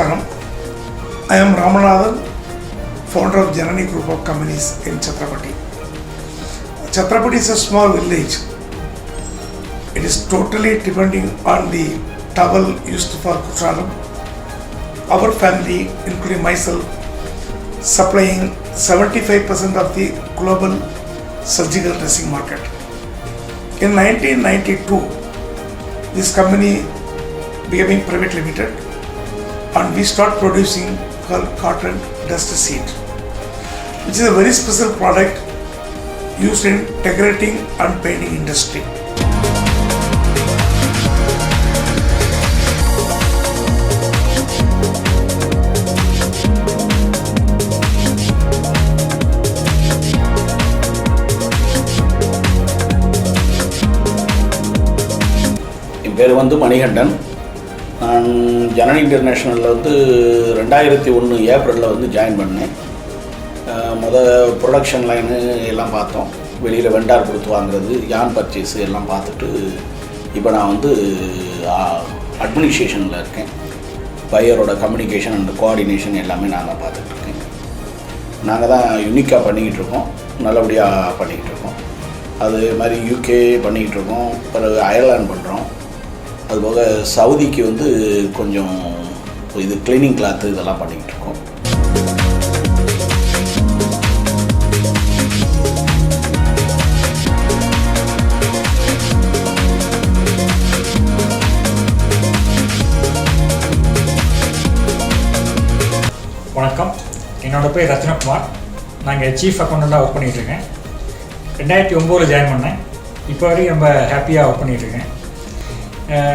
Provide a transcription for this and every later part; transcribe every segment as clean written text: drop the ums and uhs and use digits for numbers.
Namaskaram. I am Ramanathan, founder of Janani Group of Companies in Chhatrapati. Chhatrapati is a small village. It is totally depending on the towel used for Kutralam. Our family, including myself, supplying 75% of the global surgical dressing market. In 1992, this company became private limited and we start producing cotton dust seed, which is a very special product used in decorating and painting industry. என் பேர் மணிகண்டன். நான் ஜனனி இன்டர்நேஷ்னலில் 2001 ஏப்ரலில் join பண்ணேன். Production line எல்லாம் பார்த்தோம். வெளியில் vendor கொடுத்து வாங்குறது, யான் பர்ச்சேஸு எல்லாம் பார்த்துட்டு இப்போ நான் அட்மினிஸ்ட்ரேஷனில் இருக்கேன். பையரோட கம்யூனிகேஷன் அண்ட் கோஆர்டினேஷன் எல்லாமே நான் தான் பார்த்துட்ருக்கேன். நாங்கள் தான் யூனிக்காக பண்ணிக்கிட்டு இருக்கோம், நல்லபடியாக பண்ணிக்கிட்டு இருக்கோம். அது மாதிரி யூகே பண்ணிக்கிட்டு இருக்கோம், பிறகு அயர்லாந்து பண்ணுறோம். அதுபோக சவுதிக்கு கொஞ்சம் இது கிளீனிங் கிளாத்து இதெல்லாம் பண்ணிக்கிட்டு இருக்கோம். வணக்கம், என்னோடய பேர் ரத்னகுமார். நாங்கள் சீஃப் அக்கௌண்டண்ட்டாக ஒர்க் பண்ணிகிட்ருக்கேன். 2009 ஜாயின் பண்ணேன். இப்போ வரைக்கும் ரொம்ப ஹாப்பியாக ஒர்க் பண்ணிகிட்ருக்கேன்.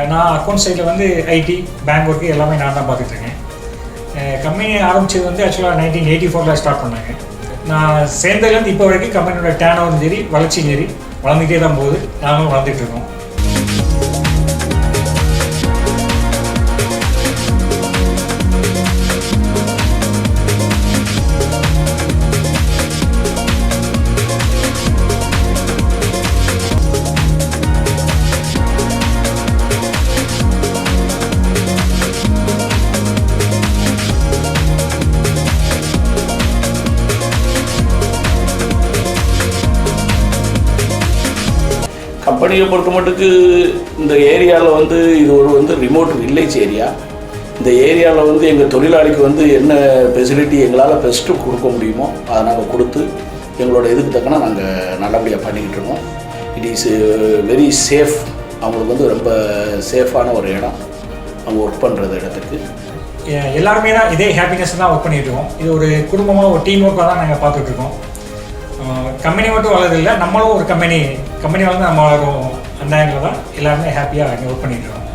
நான் அக்கௌண்ட் சைடில் ஐடி, பேங்க் ஒர்க்கு எல்லாமே நான் தான் பார்த்துட்ருக்கேன். கம்பெனி ஆரம்பித்தது ஆக்சுவலாக 1984 ஸ்டார்ட் பண்ணாங்க. நான் சேர்ந்ததுலேருந்து இப்போ வரைக்கும் கம்பெனியோட டேர்ன் ஓவரும் சரி, வளர்ச்சியும் சரி வளர்ந்துகிட்டே தான் போகுது. நாங்களும் வளர்ந்துட்டுருக்கோம். கம்பெனியை பொறுத்த மட்டுக்கு இந்த ஏரியாவில் இது ஒரு ரிமோட் வில்லேஜ் ஏரியா. இந்த ஏரியாவில் எங்கள் தொழிலாளிக்கு என்ன ஃபெசிலிட்டி எங்களால் பெஸ்ட்டு கொடுக்க முடியுமோ அதை நாங்கள் கொடுத்து எங்களோட இதுக்கு தக்கன நாங்கள் நல்லபடியாக பண்ணிக்கிட்டு இருக்கோம். It is very safe. அவங்களுக்கு ரொம்ப சேஃபான ஒரு இடம் அவங்க ஒர்க் பண்ணுறது இடத்துக்கு. எல்லாருமே தான் இதே ஹாப்பினஸ் தான் ஒர்க் பண்ணிகிட்டு இருக்கோம். இது ஒரு குடும்பமாக, ஒரு டீம் ஒர்க்காக தான் நாங்கள் பார்த்துட்ருக்கோம். கம்பெனி மட்டும் வளருதில்லை, நம்மளும் ஒரு கம்பெனி வளர்ந்து நம்ம வளரும். அந்த ஆங்கில் தான் எல்லாருமே ஹாப்பியாக இங்கே ஒர்க் பண்ணிட்டு இருக்கோம்.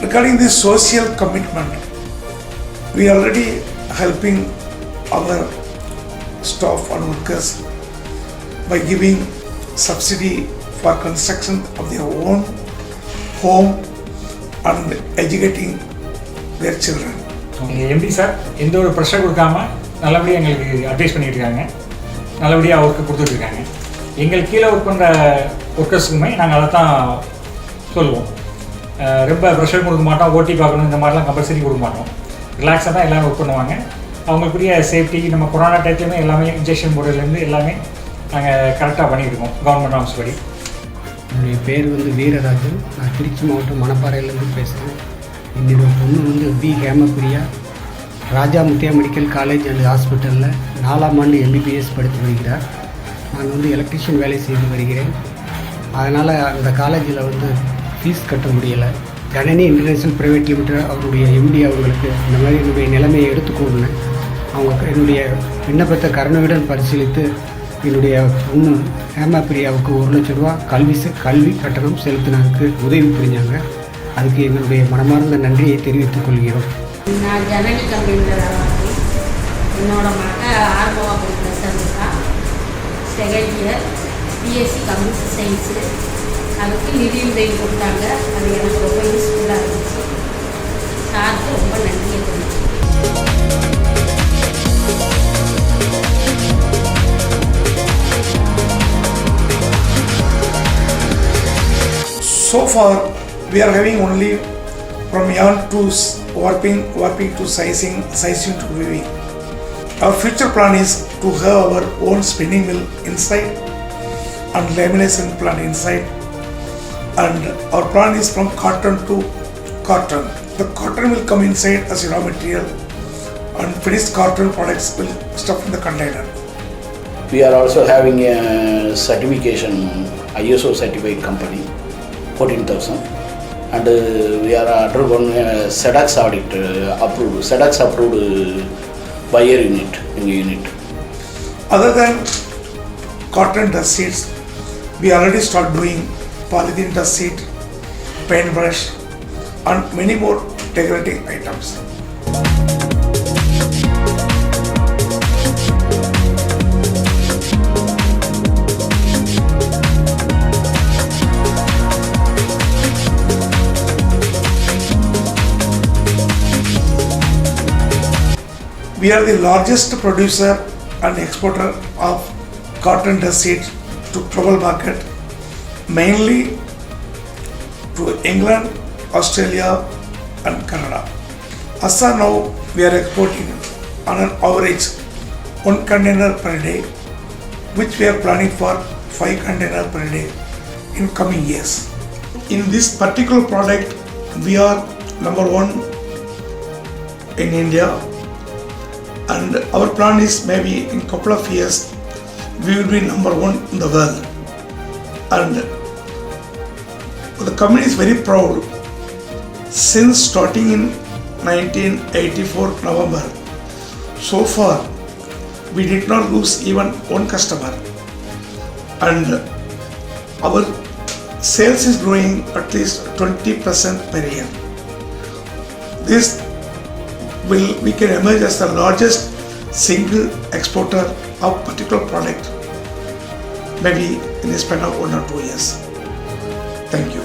Regarding this social commitment, we are already helping our staff and workers by giving subsidy for construction of their own home and educating their children. MD sir எந்த ஒரு ப்ரெஷர் கொடுக்காம நல்லபடியாக எங்களுக்கு அட்வைஸ் பண்ணிட்டு இருக்காங்க. நல்லபடியாக ஒர்க்கு கொடுத்துட்ருக்காங்க. எங்களுக்கு கீழே ஒர்க் பண்ணுற ஒர்க்கர்ஸுக்குமே நாங்கள் அதை தான் சொல்லுவோம். ரொம்ப ப்ரெஷர் கொடுக்க மாட்டோம், ஓட்டி பார்க்கணும் இந்த மாதிரிலாம் கம்பல்சரி கொடுக்க மாட்டோம். ரிலாக்ஸாக தான் எல்லோரும் ஒர்க் பண்ணுவாங்க. அவங்களுக்குரிய சேஃப்டி, நம்ம கொரோனா டைத்துலேயுமே எல்லாமே இன்ஜெக்ஷன் போடுறதுலேருந்து எல்லாமே நாங்கள் கரெக்டாக பண்ணியிருக்கோம் கவர்மெண்ட் நார்ம்ஸ் படி. என்னுடைய பேர் வீரராஜன். நான் திருச்சி மாவட்டம் மணப்பாறையிலேருந்து பேசுகிறேன். என்னுடைய பொண்ணு V Hemapriya Raja Muthiah medical college and ஹாஸ்பிட்டலில் 4ஆம் ஆண்டு எம்பிபிஎஸ் படித்து வருகிறார். நான் எலக்ட்ரிஷியன் வேலை செய்து வருகிறேன். அதனால் அந்த காலேஜில் ஃபீஸ் கட்ட முடியலை. ஜனனி இன்டர்நேஷ்னல் ப்ரைவேட் லிமிடெட் அவருடைய எம்டி அவர்களுக்கு இந்த மாதிரி என்னுடைய நிலைமையை எடுத்துக்கொண்டேன். அவங்க என்னுடைய விண்ணப்பத்தை கருணையுடன் பரிசீலித்து என்னுடைய பொண்ணு ஹேமபிரியாவுக்கு 1 லட்சம் ரூபா கல்வி கட்டணம் செலுத்தினதுக்கு உதவி புரிஞ்சாங்க. அதுக்கு எங்களுடைய மனமார்ந்த நன்றியை தெரிவித்துக் கொள்கிறோம். நான் ஜனனி கம்பெனியில் என்னோட மக ஆர்வா சேர்ந்துட்டா. Second year BSc computer science. அதுக்கு நிதி உதவி கொடுத்தாங்க. அது எனக்கு ரொம்ப யூஸ்ஃபுல்லாக இருந்துச்சு. சாருக்கு ரொம்ப நன்றியை தெரிவிச்சு. So far, we are having only from yarn to warping to sizing to weaving. Our future plan is to have our own spinning mill inside and lamination plant inside, and our plan is from cotton to cotton. The cotton will come inside as a raw material and finished cotton products will stuff in the container. We are also having a certification, ISO certified company, 14,000, and we are undergoing a SEDAX audit approved, SEDAX approved buyer unit. Other than cotton dust sheets, we already start doing polythene dust sheet, paintbrush, and many more decorating items. We are the largest producer and exporter of cotton dust sheet to global market, mainly to England, Australia and Canada. As of now, we are exporting on an average 1 container per day, which we are planning for 5 containers per day in coming years. In this particular product, we are number one in India, and our plan is maybe in couple of years we will be number one in the world. And the company is very proud. Since starting in 1984 November, so far we did not lose even one customer, and our sales is growing at least 20% per year. We can emerge as the largest single exporter of particular product, maybe in the span of 1 or 2 years. Thank you.